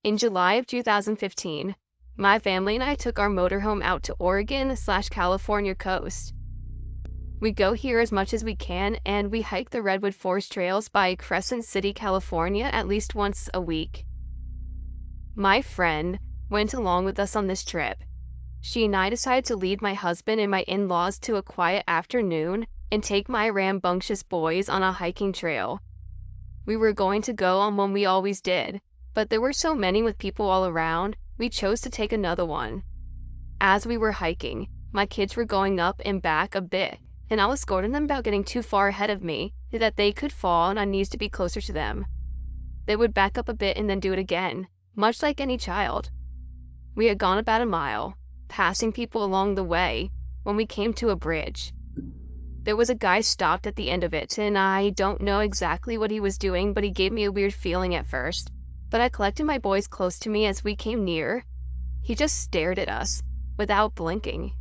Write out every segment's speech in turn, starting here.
In July of 2015, my family and I took our motorhome out to Oregon/California coast. We go here as much as we can, and we hike the Redwood Forest trails by Crescent City, California at least once a week. My friend went along with us on this trip. She and I decided to lead my husband and my in-laws to a quiet afternoon and take my rambunctious boys on a hiking trail. We were going to go on one we always did, but there were so many with people all around, we chose to take another one. As we were hiking, my kids were going up and back a bit, and I was scolding them about getting too far ahead of me, that they could fall and I needed to be closer to them. They would back up a bit and then do it again, much like any child. We had gone about a mile, passing people along the way, when we came to a bridge. There was a guy stopped at the end of it, and I don't know exactly what he was doing, but he gave me a weird feeling at first. But I collected my boys close to me as we came near. He just stared at us, without blinking.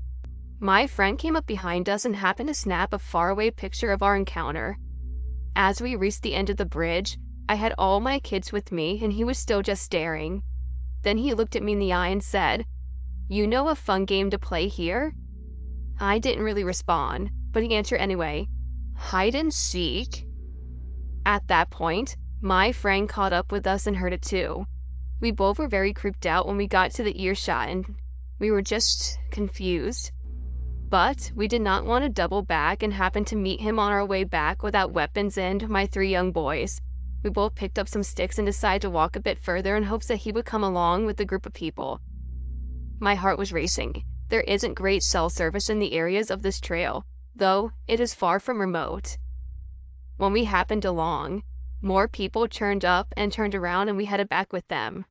My friend came up behind us and happened to snap a faraway picture of our encounter. As we reached the end of the bridge, I had all my kids with me, and he was still just staring. Then he looked at me in the eye and said, "You know a fun game to play here?" I didn't really respond, but he answered anyway, "Hide and seek?" At that point, my friend caught up with us and heard it too. We both were very creeped out when we got to the earshot, and we were just confused. But we did not want to double back and happened to meet him on our way back without weapons and my 3 young boys. We both picked up some sticks and decided to walk a bit further in hopes that he would come along with the group of people. My heart was racing. There isn't great cell service in the areas of this trail, though it is far from remote. When we happened along, more people turned up and turned around and we headed back with them.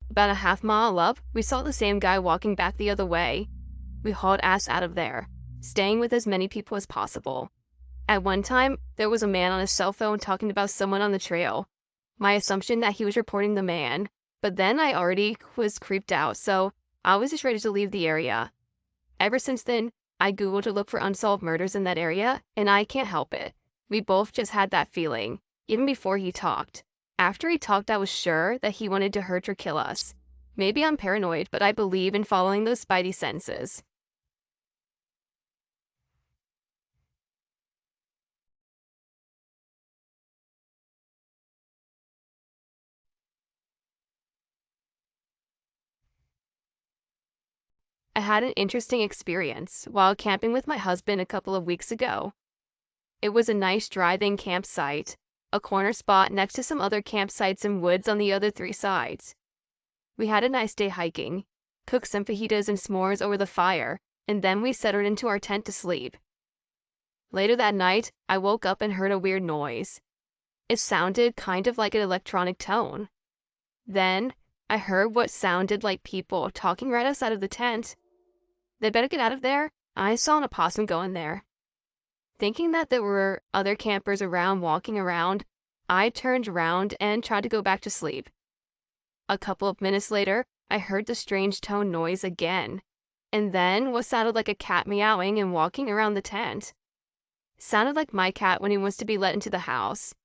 About a half mile up, we saw the same guy walking back the other way. We hauled ass out of there, staying with as many people as possible. At one time, there was a man on his cell phone talking about someone on the trail. My assumption that he was reporting the man, but then I already was creeped out, so I was just ready to leave the area. Ever since then, I Googled to look for unsolved murders in that area, and I can't help it. We both just had that feeling, even before he talked. After he talked, I was sure that he wanted to hurt or kill us. Maybe I'm paranoid, but I believe in following those spidey senses. I had an interesting experience while camping with my husband a couple of weeks ago. It was a nice drive-in campsite, a corner spot next to some other campsites and woods on the other 3 sides. We had a nice day hiking, cooked some fajitas and s'mores over the fire, and then we settled into our tent to sleep. Later that night, I woke up and heard a weird noise. It sounded kind of like an electronic tone. Then, I heard what sounded like people talking right outside of the tent. "They better get out of there. I saw an opossum go in there." Thinking that there were other campers around walking around, I turned around and tried to go back to sleep. A couple of minutes later, I heard the strange tone noise again, and then what sounded like a cat meowing and walking around the tent. Sounded like my cat when he wants to be let into the house.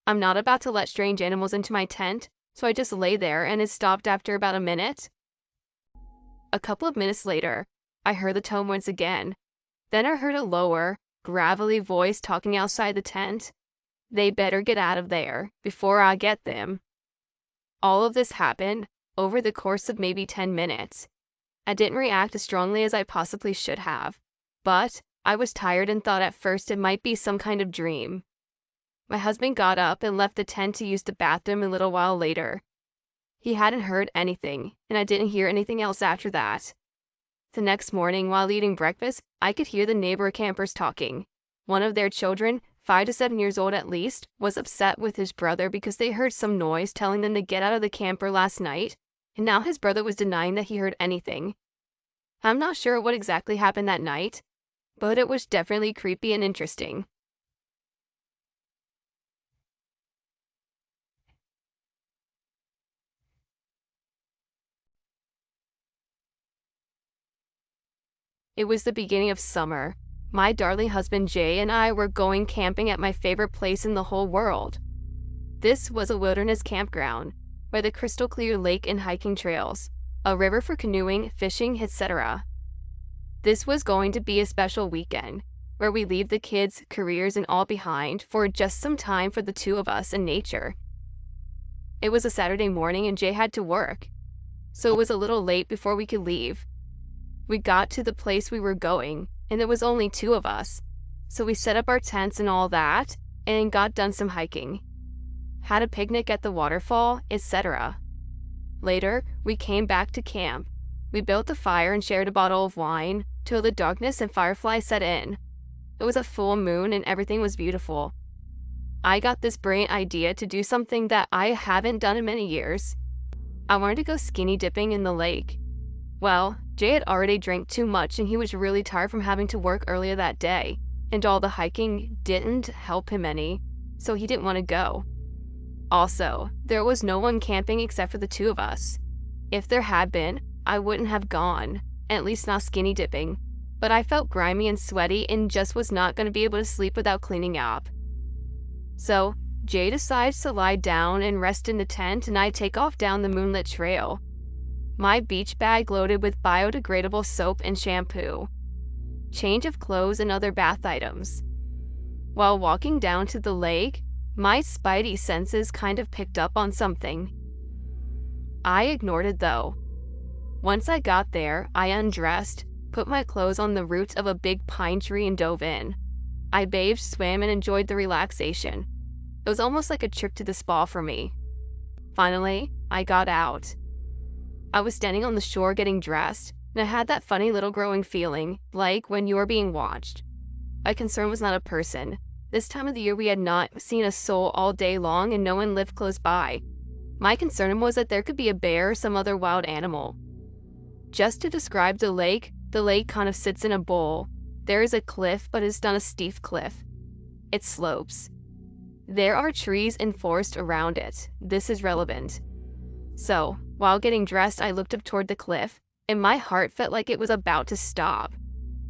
I'm not about to let strange animals into my tent, so I just lay there and it stopped after about a minute. A couple of minutes later, I heard the tone once again. Then I heard a lower, gravelly voice talking outside the tent. "They better get out of there before I get them." All of this happened over the course of maybe 10 minutes. I didn't react as strongly as I possibly should have, but I was tired and thought at first it might be some kind of dream. My husband got up and left the tent to use the bathroom a little while later. He hadn't heard anything, and I didn't hear anything else after that. The next morning, while eating breakfast, I could hear the neighbor campers talking. One of their children, 5 to 7 years old at least, was upset with his brother because they heard some noise telling them to get out of the camper last night, and now his brother was denying that he heard anything. I'm not sure what exactly happened that night, but it was definitely creepy and interesting. It was the beginning of summer. My darling husband Jay and I were going camping at my favorite place in the whole world. This was a wilderness campground, by the crystal clear lake and hiking trails, a river for canoeing, fishing, etc. This was going to be a special weekend, where we leave the kids, careers, and all behind for just some time for the two of us and nature. It was a Saturday morning and Jay had to work, so it was a little late before we could leave. We got to the place we were going, and there was only two of us, so we set up our tents and all that, and got done some hiking. Had a picnic at the waterfall, etc. Later, we came back to camp. We built a fire and shared a bottle of wine till the darkness and fireflies set in. It was a full moon and everything was beautiful. I got this brilliant idea to do something that I haven't done in many years. I wanted to go skinny dipping in the lake. Well, Jay had already drank too much and he was really tired from having to work earlier that day, and all the hiking didn't help him any, so he didn't want to go. Also, there was no one camping except for the two of us. If there had been, I wouldn't have gone, at least not skinny dipping, but I felt grimy and sweaty and just was not going to be able to sleep without cleaning up. So, Jay decides to lie down and rest in the tent and I take off down the moonlit trail. My beach bag loaded with biodegradable soap and shampoo, change of clothes and other bath items. While walking down to the lake, my spidey senses kind of picked up on something. I ignored it though. Once I got there, I undressed, put my clothes on the roots of a big pine tree and dove in. I bathed, swam, and enjoyed the relaxation. It was almost like a trip to the spa for me. Finally, I got out. I was standing on the shore getting dressed, and I had that funny little growing feeling, like when you're being watched. My concern was not a person. This time of the year we had not seen a soul all day long and no one lived close by. My concern was that there could be a bear or some other wild animal. Just to describe the lake kind of sits in a bowl. There is a cliff, but it's not a steep cliff. It slopes. There are trees and forest around it. This is relevant. So, while getting dressed, I looked up toward the cliff, and my heart felt like it was about to stop.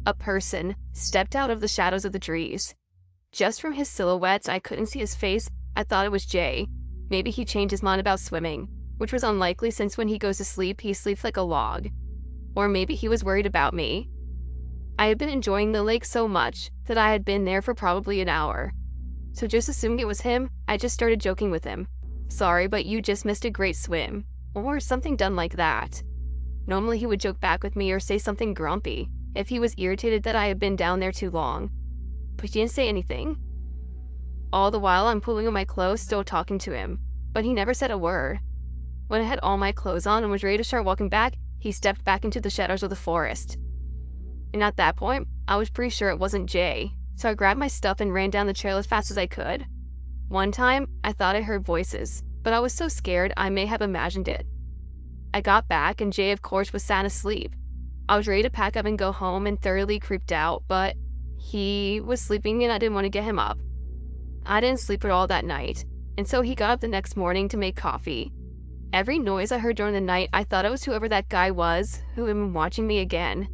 A person stepped out of the shadows of the trees. Just from his silhouettes, I couldn't see his face. I thought it was Jay. Maybe he changed his mind about swimming, which was unlikely since when he goes to sleep, he sleeps like a log. Or maybe he was worried about me. I had been enjoying the lake so much that I had been there for probably an hour. So just assuming it was him, I just started joking with him. Sorry, but you just missed a great swim. Or something done like that. Normally he would joke back with me or say something grumpy if he was irritated that I had been down there too long. But he didn't say anything. All the while I'm pulling on my clothes, still talking to him, but he never said a word. When I had all my clothes on and was ready to start walking back, he stepped back into the shadows of the forest. And at that point, I was pretty sure it wasn't Jay, so I grabbed my stuff and ran down the trail as fast as I could. One time, I thought I heard voices, but I was so scared I may have imagined it. I got back and Jay, of course, was sound asleep. I was ready to pack up and go home and thoroughly creeped out, but he was sleeping and I didn't want to get him up. I didn't sleep at all that night, and so he got up the next morning to make coffee. Every noise I heard during the night, I thought it was whoever that guy was who had been watching me again.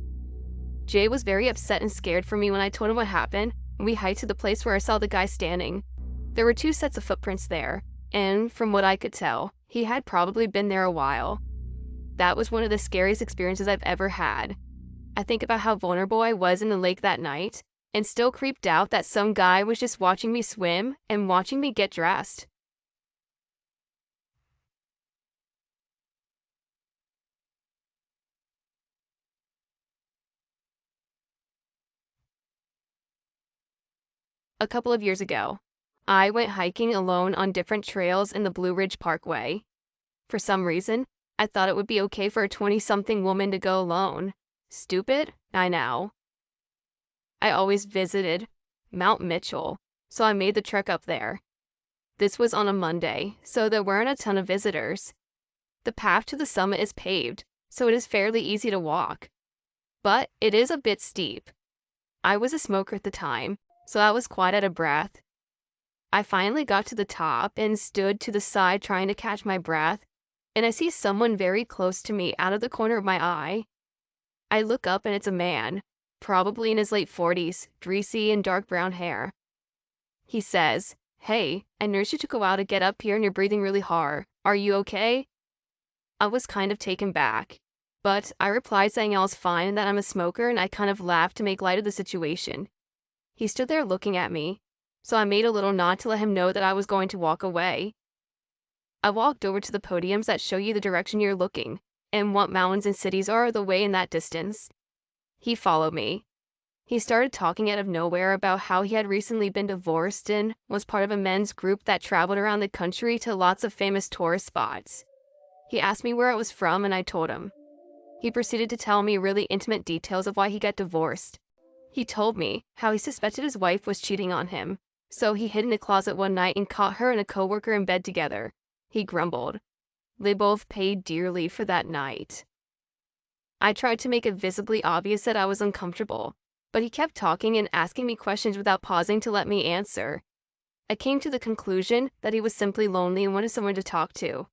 Jay was very upset and scared for me when I told him what happened, and we hiked to the place where I saw the guy standing. There were 2 sets of footprints there, and from what I could tell, he had probably been there a while. That was one of the scariest experiences I've ever had. I think about how vulnerable I was in the lake that night, and still creeped out that some guy was just watching me swim and watching me get dressed. A couple of years ago, I went hiking alone on different trails in the Blue Ridge Parkway. For some reason, I thought it would be okay for a 20-something woman to go alone. Stupid? I know. I always visited Mount Mitchell, so I made the trek up there. This was on a Monday, so there weren't a ton of visitors. The path to the summit is paved, so it is fairly easy to walk. But it is a bit steep. I was a smoker at the time, so I was quite out of breath. I finally got to the top and stood to the side trying to catch my breath, and I see someone very close to me out of the corner of my eye. I look up and it's a man, probably in his late 40s, greasy and dark brown hair. He says, "Hey, I nursed you to go out and get up here and you're breathing really hard. "Are you okay?" I was kind of taken back, but I replied saying I was fine and that I'm a smoker, and I kind of laughed to make light of the situation. He stood there looking at me, so I made a little nod to let him know that I was going to walk away. I walked over to the podiums that show you the direction you're looking and what mountains and cities are the way in that distance. He followed me. He started talking out of nowhere about how he had recently been divorced and was part of a men's group that traveled around the country to lots of famous tourist spots. He asked me where I was from, and I told him. He proceeded to tell me really intimate details of why he got divorced. He told me how he suspected his wife was cheating on him, so he hid in a closet one night and caught her and a coworker in bed together. He grumbled. They both paid dearly for that night. I tried to make it visibly obvious that I was uncomfortable, but he kept talking and asking me questions without pausing to let me answer. I came to the conclusion that he was simply lonely and wanted someone to talk to.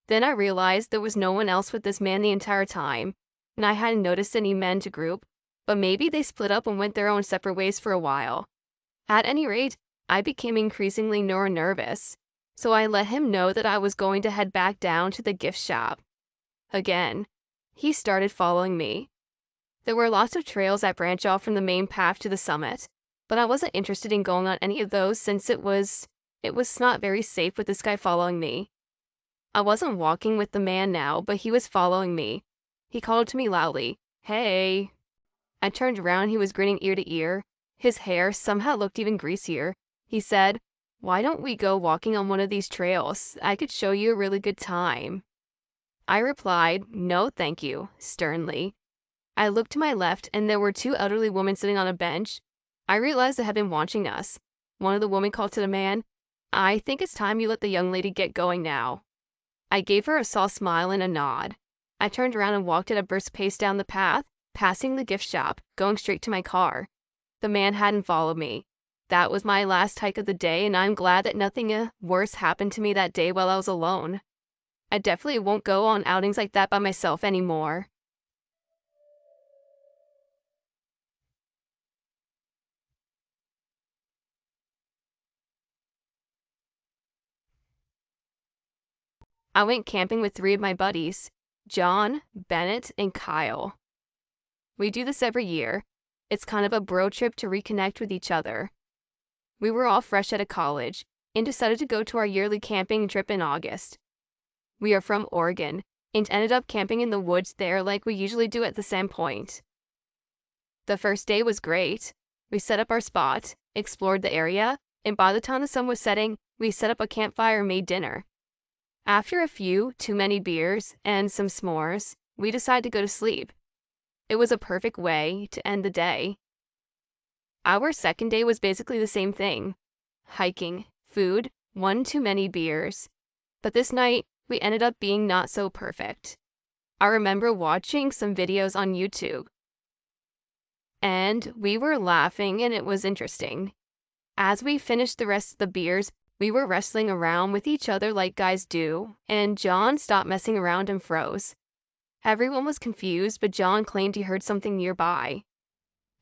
Then I realized there was no one else with this man the entire time, and I hadn't noticed any men to group, but maybe they split up and went their own separate ways for a while. At any rate, I became increasingly more nervous, so I let him know that I was going to head back down to the gift shop. Again, he started following me. There were lots of trails that branch off from the main path to the summit, but I wasn't interested in going on any of those since it was not very safe with this guy following me. I wasn't walking with the man now, but he was following me. He called to me loudly, "Hey." I turned around, he was grinning ear to ear. His hair somehow looked even greasier. He said, "Why don't we go walking on one of these trails? I could show you a really good time." I replied, "No, thank you," sternly. I looked to my left, and there were two elderly women sitting on a bench. I realized they had been watching us. One of the women called to the man, "I think it's time you let the young lady get going now." I gave her a soft smile and a nod. I turned around and walked at a brisk pace down the path, passing the gift shop, going straight to my car. The man hadn't followed me. That was my last hike of the day, and I'm glad that nothing worse happened to me that day while I was alone. I definitely won't go on outings like that by myself anymore. I went camping with three of my buddies, John, Bennett, and Kyle. We do this every year. It's kind of a bro trip to reconnect with each other. We were all fresh out of college and decided to go to our yearly camping trip in August. We are from Oregon and ended up camping in the woods there like we usually do at the Sand Point. The first day was great. We set up our spot, explored the area, and by the time the sun was setting, we set up a campfire and made dinner. After a few too many beers and some s'mores, we decided to go to sleep. It was a perfect way to end the day. Our second day was basically the same thing. Hiking, food, one too many beers. But this night, we ended up being not so perfect. I remember watching some videos on YouTube, and we were laughing and it was interesting. As we finished the rest of the beers, we were wrestling around with each other like guys do, and John stopped messing around and froze. Everyone was confused, but John claimed he heard something nearby.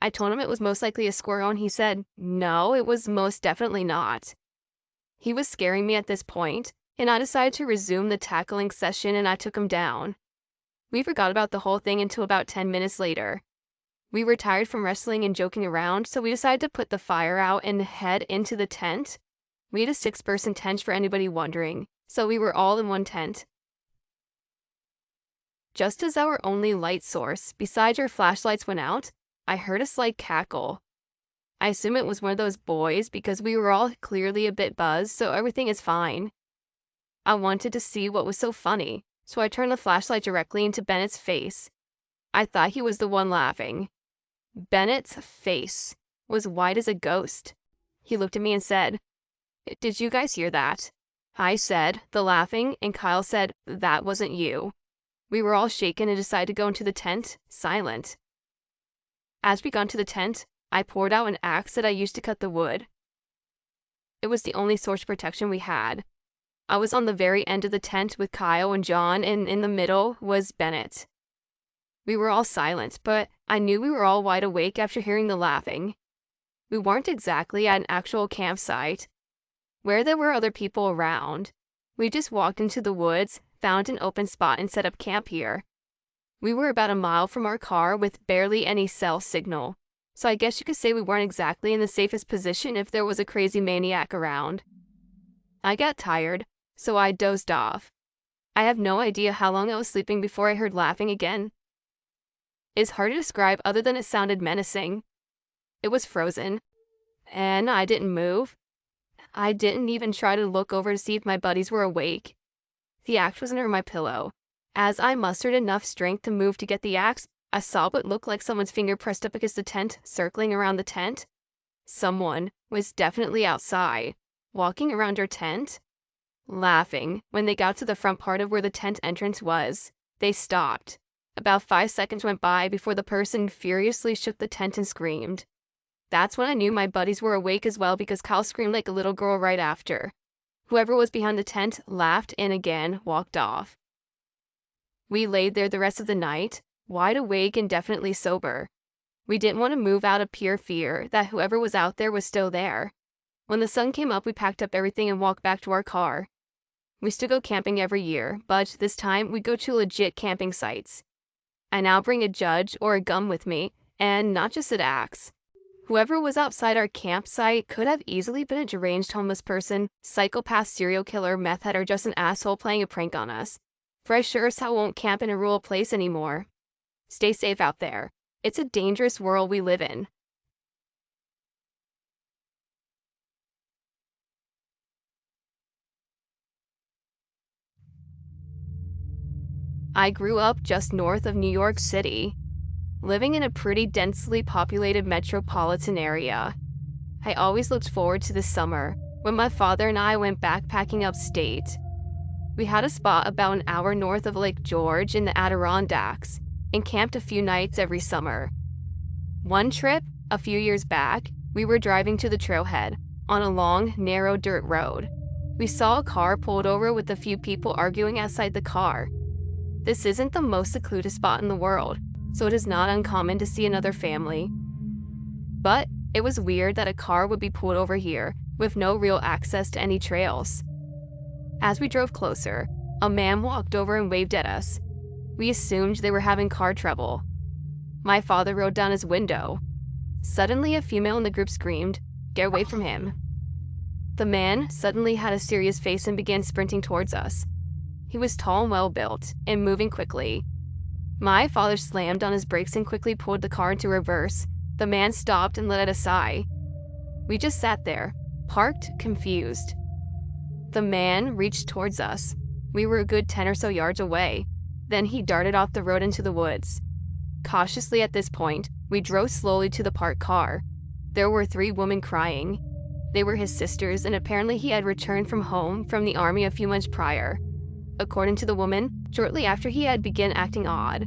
I told him it was most likely a squirrel, and he said, no, it was most definitely not. He was scaring me at this point, and I decided to resume the tackling session and I took him down. We forgot about the whole thing until about 10 minutes later. We were tired from wrestling and joking around, so we decided to put the fire out and head into the tent. We had a 6-person tent for anybody wondering, so we were all in one tent. Just as our only light source, besides our flashlights, went out, I heard a slight cackle. I assume it was one of those boys because we were all clearly a bit buzzed, so everything is fine. I wanted to see what was so funny, so I turned the flashlight directly into Bennett's face. I thought he was the one laughing. Bennett's face was white as a ghost. He looked at me and said, "Did you guys hear that?" I said, "The laughing," and Kyle said, "That wasn't you." We were all shaken and decided to go into the tent, silent. As we got into the tent, I poured out an axe that I used to cut the wood. It was the only source of protection we had. I was on the very end of the tent with Kyle and John, and in the middle was Bennett. We were all silent, but I knew we were all wide awake after hearing the laughing. We weren't exactly at an actual campsite, where there were other people around. We just walked into the woods, found an open spot, and set up camp here. We were about a mile from our car with barely any cell signal, so I guess you could say we weren't exactly in the safest position if there was a crazy maniac around. I got tired, so I dozed off. I have no idea how long I was sleeping before I heard laughing again. It's hard to describe other than it sounded menacing. It was frozen, and I didn't move. I didn't even try to look over to see if my buddies were awake. The axe was under my pillow. As I mustered enough strength to move to get the axe, I saw what looked like someone's finger pressed up against the tent, circling around the tent. Someone was definitely outside, walking around our tent, laughing. When they got to the front part of where the tent entrance was, they stopped. About 5 seconds went by before the person furiously shook the tent and screamed. That's when I knew my buddies were awake as well, because Kyle screamed like a little girl right after. Whoever was behind the tent laughed and again walked off. We laid there the rest of the night, wide awake and definitely sober. We didn't want to move out of pure fear that whoever was out there was still there. When the sun came up, we packed up everything and walked back to our car. We still go camping every year, but this time we go to legit camping sites. I now bring a judge or a gun with me, and not just an axe. Whoever was outside our campsite could have easily been a deranged homeless person, psychopath, serial killer, meth head, or just an asshole playing a prank on us. For I sure as hell won't camp in a rural place anymore. Stay safe out there. It's a dangerous world we live in. I grew up just north of New York City, living in a pretty densely populated metropolitan area. I always looked forward to the summer, when my father and I went backpacking upstate. We had a spot about an hour north of Lake George in the Adirondacks, and camped a few nights every summer. One trip, a few years back, we were driving to the trailhead, on a long, narrow dirt road. We saw a car pulled over with a few people arguing outside the car. This isn't the most secluded spot in the world, so it is not uncommon to see another family. But it was weird that a car would be pulled over here, with no real access to any trails. As we drove closer, a man walked over and waved at us. We assumed they were having car trouble. My father rolled down his window. Suddenly, a female in the group screamed, "Get away from him." The man suddenly had a serious face and began sprinting towards us. He was tall and well-built, and moving quickly. My father slammed on his brakes and quickly pulled the car into reverse. The man stopped and let out a sigh. We just sat there, parked, confused. The man reached towards us. We were a good 10 or so yards away. Then he darted off the road into the woods. Cautiously at this point, we drove slowly to the parked car. There were 3 women crying. They were his sisters, and apparently he had returned from home from the army a few months prior. According to the woman, shortly after he had begun acting odd,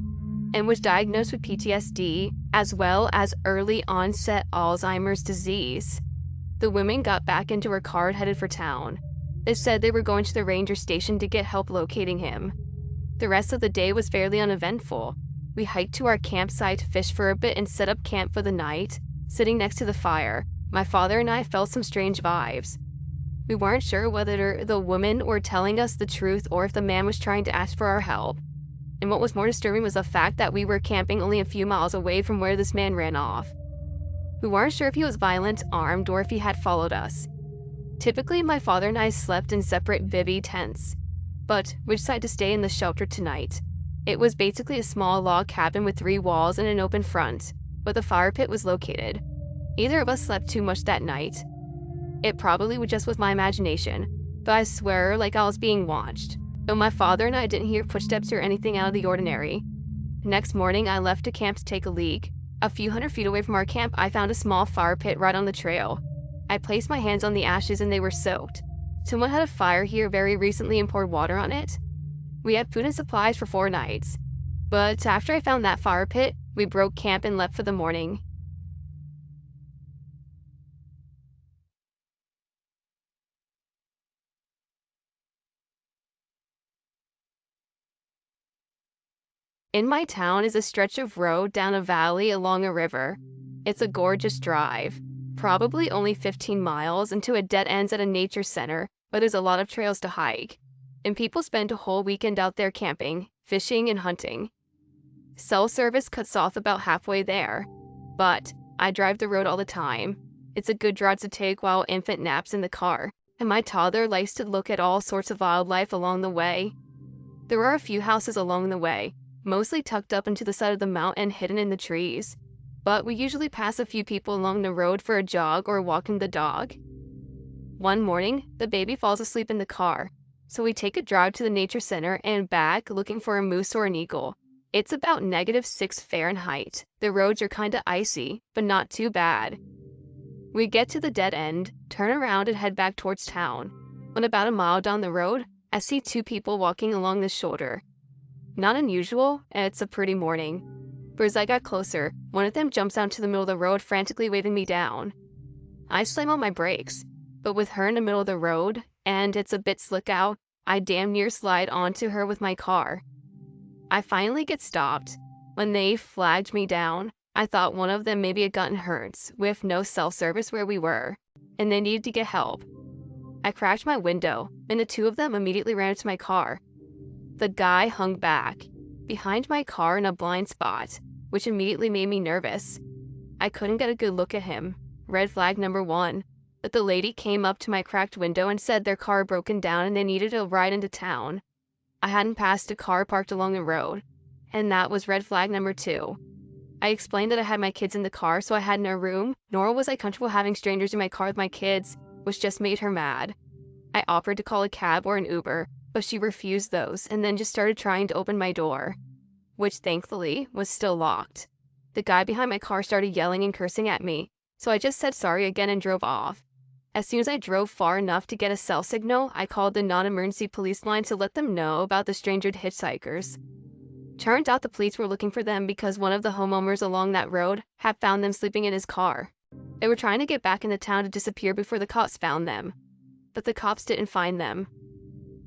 and was diagnosed with PTSD, as well as early onset Alzheimer's disease. The women got back into her car and headed for town. They said they were going to the ranger station to get help locating him. The rest of the day was fairly uneventful. We hiked to our campsite, fished for a bit, and set up camp for the night. Sitting next to the fire, my father and I felt some strange vibes. We weren't sure whether the women were telling us the truth or if the man was trying to ask for our help. And what was more disturbing was the fact that we were camping only a few miles away from where this man ran off. We weren't sure if he was violent, armed, or if he had followed us. Typically, my father and I slept in separate bivvy tents, but we decided to stay in the shelter tonight. It was basically a small log cabin with 3 walls and an open front, but the fire pit was located. Neither of us slept too much that night. It probably was just with my imagination, but I swear like I was being watched. Though my father and I didn't hear footsteps or anything out of the ordinary. Next morning, I left to camp to take a leak. A few hundred feet away from our camp, I found a small fire pit right on the trail. I placed my hands on the ashes and they were soaked. Someone had a fire here very recently and poured water on it. We had food and supplies for 4 nights. But after I found that fire pit, we broke camp and left for the morning. In my town is a stretch of road down a valley along a river. It's a gorgeous drive, probably only 15 miles, into a dead ends at a nature center, but there's a lot of trails to hike. and people spend a whole weekend out there camping, fishing, and hunting. Cell service cuts off about halfway there, but I drive the road all the time. It's a good drive to take while infant naps in the car, and my toddler likes to look at all sorts of wildlife along the way. There are a few houses along the way, mostly tucked up into the side of the mountain hidden in the trees, but we usually pass a few people along the road for a jog or walking the dog. One morning, the baby falls asleep in the car, so we take a drive to the nature center and back looking for a moose or an eagle. It's about -6 Fahrenheit. The roads are kinda icy, but not too bad. We get to the dead end, turn around and head back towards town. When about a mile down the road, I see two people walking along the shoulder. Not unusual, it's a pretty morning. But as I got closer, one of them jumps out to the middle of the road, frantically waving me down. I slam on my brakes, but with her in the middle of the road, and it's a bit slick out, I damn near slide onto her with my car. I finally get stopped. When they flagged me down, I thought one of them maybe had gotten hurt, with no self-service where we were, and they needed to get help. I cracked my window, and the two of them immediately ran into my car. The guy hung back, behind my car in a blind spot, which immediately made me nervous. I couldn't get a good look at him. Red flag number 1. But the lady came up to my cracked window and said their car had broken down and they needed a ride into town. I hadn't passed a car parked along the road, and that was red flag number 2. I explained that I had my kids in the car, so I had no room, nor was I comfortable having strangers in my car with my kids, which just made her mad. I offered to call a cab or an Uber, but she refused those and then just started trying to open my door, which thankfully was still locked. The guy behind my car started yelling and cursing at me, so I just said sorry again and drove off. As soon as I drove far enough to get a cell signal, I called the non-emergency police line to let them know about the stranger hitchhikers. Turned out the police were looking for them because one of the homeowners along that road had found them sleeping in his car. They were trying to get back into town to disappear before the cops found them, but the cops didn't find them.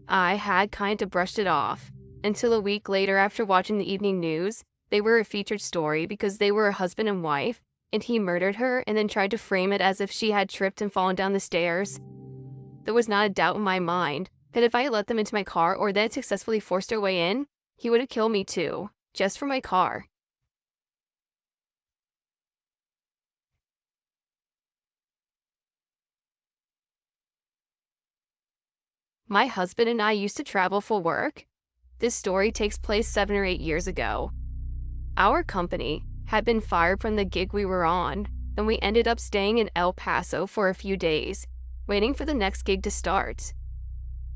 I had kind of brushed it off, until a week later after watching the evening news, they were a featured story because they were a husband and wife, and he murdered her and then tried to frame it as if she had tripped and fallen down the stairs. There was not a doubt in my mind that if I had let them into my car or they had successfully forced their way in, he would have killed me too, just for my car. My husband and I used to travel for work. This story takes place 7 or 8 years ago. Our company had been fired from the gig we were on, and we ended up staying in El Paso for a few days, waiting for the next gig to start.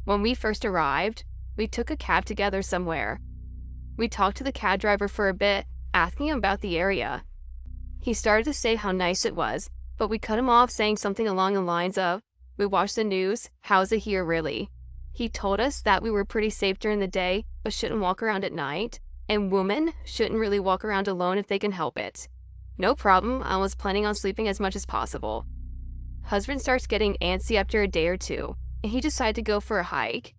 When we first arrived, we took a cab together somewhere. We talked to the cab driver for a bit, asking him about the area. He started to say how nice it was, but we cut him off saying something along the lines of, "We watch the news, how's it here really?" He told us that we were pretty safe during the day, but shouldn't walk around at night, and women shouldn't really walk around alone if they can help it. No problem, I was planning on sleeping as much as possible. Husband starts getting antsy after a day or two, and he decided to go for a hike.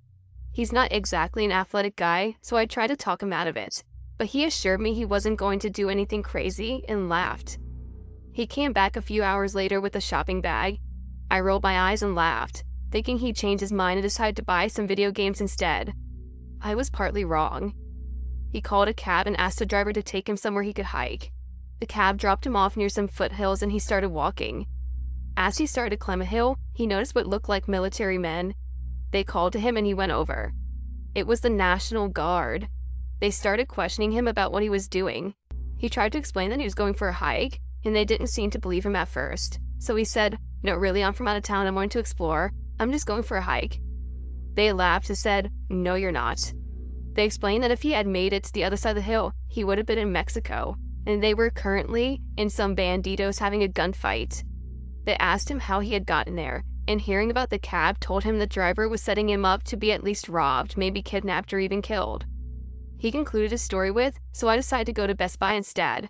He's not exactly an athletic guy, so I tried to talk him out of it, but he assured me he wasn't going to do anything crazy and laughed. He came back a few hours later with a shopping bag. I rolled my eyes and laughed, thinking he'd changed his mind and decided to buy some video games instead. I was partly wrong. He called a cab and asked the driver to take him somewhere he could hike. The cab dropped him off near some foothills and he started walking. As he started to climb a hill, he noticed what looked like military men. They called to him and he went over. It was the National Guard. They started questioning him about what he was doing. He tried to explain that he was going for a hike, and they didn't seem to believe him at first. So he said, "No, really, I'm from out of town, I'm going to explore. I'm just going for a hike." They laughed and said, "No, you're not." They explained that if he had made it to the other side of the hill, he would have been in Mexico, and they were currently in some banditos having a gunfight. They asked him how he had gotten there, and hearing about the cab told him the driver was setting him up to be at least robbed, maybe kidnapped or even killed. He concluded his story with, "So I decided to go to Best Buy instead.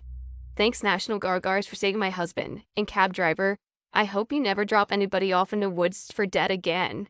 Thanks National Guard guards for saving my husband, and cab driver, I hope you never drop anybody off in the woods for dead again."